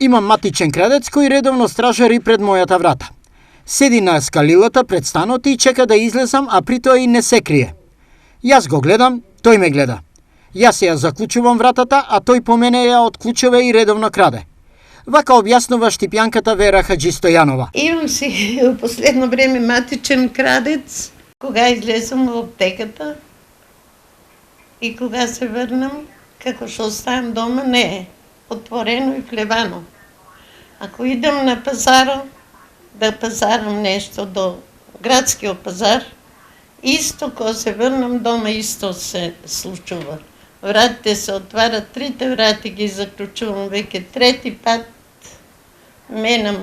Имам матичен крадец кој редовно стражари пред мојата врата. Седи на скалилата пред станот и чека да излезам, а при тоа и не се крие. Јас го гледам, тој ме гледа. Јас ја заклучувам вратата, а тој по мене ја отклучува и редовно краде. Вака објаснува Штипјанката Вера Хаџистојанова. Имам си у последно време матичен крадец, кога излезам во аптеката и кога се врнам, како што оставам дома, не е отворено и плевано. Ако идам на пазара, да пазарам нешто до градскиот пазар, исто кога се врнам дома, исто се случува. Вратите се отварат, трите врати ги заклучувам веќе трети пат, менам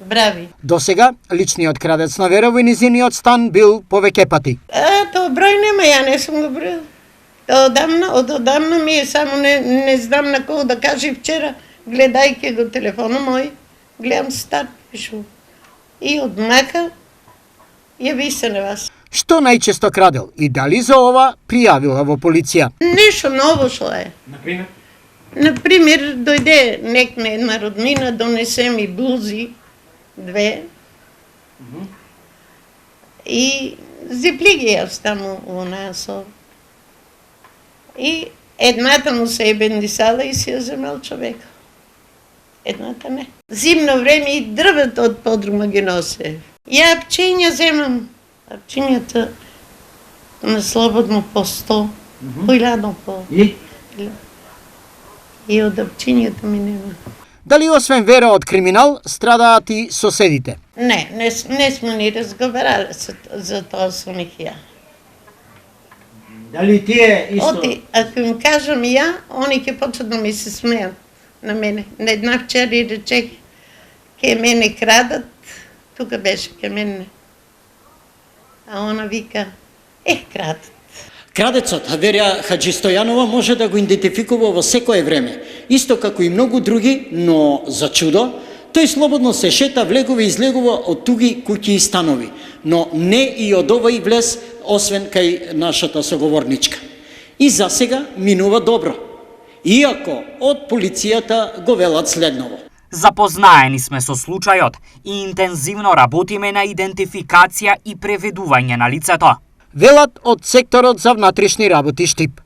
брави. До сега, личниот крадец на Вера во низиниот стан бил повеќе пати. Тоа број нема, ја не сум го броил. Од одамна ми е, само не знам на кого да кажи вчера, гледајќи го телефона мој, гледам старт пишу. И одмака јави се на вас. Што најчесто крадел и дали за ова пријавила во полиција? Нешто ново што е. Например, дојде некна една роднина, донесе ми блузи, 2. И зипли ги јас таму во насо. И едната му се е бендисала и си ја земел човек. Едната не. Зимно време и дрвето од подрума ги носе. Ја пчиња земам. Пчињата на слободно по 100, по 1000 по. И од пчињата ми нема. Дали освен Вера од криминал, страдаат и соседите? Не сме ни разговарали за тоа со них ја. Дали тие исто? Ако им кажам ја, они ќе почнат да ми се смеат на мене. На една вчера и речех, ке мене крадат, тука беше ке мене. А она вика, крадат. Крадецот Вера Хаџистојанова може да го идентификува во секое време, исто како и многу други, но за чудо, тој слободно се шета, влегува и излегува од туги куќи и станови, но не и од овој влез, освен кај нашата соговорничка. И за сега минува добро, иако од полицијата го велат следново. Запознаени сме со случајот и интензивно работиме на идентификација и преведување на лицето. Велат од секторот за внатрешни работи Штип.